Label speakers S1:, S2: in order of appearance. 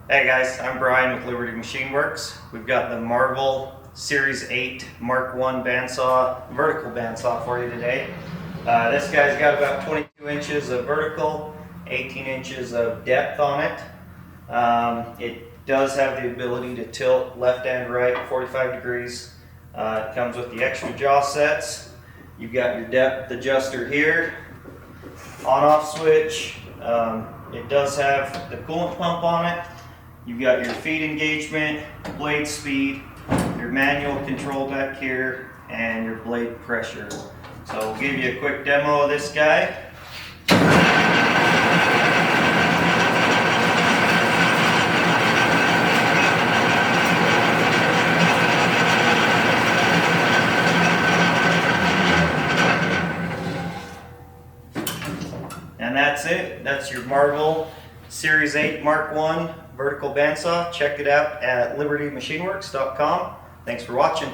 S1: Hey guys, I'm Brian with Liberty Machine Works. We've got the Marvel Series 8 Mark 1 bandsaw, vertical bandsaw for you today. This guy's got about 22 inches of vertical, 18 inches of depth on it. It does have the ability to tilt left and right 45 degrees. It comes with the extra jaw sets. You've got your depth adjuster here, on-off switch. It does have the coolant pump on it. You've got your feed engagement, blade speed, your manual control back here, and your blade pressure. So we'll give you a quick demo of this guy. And that's it. That's your Marvel Series 8 Mark 1 vertical bandsaw. Check it out at libertymachineworks.com. Thanks for watching.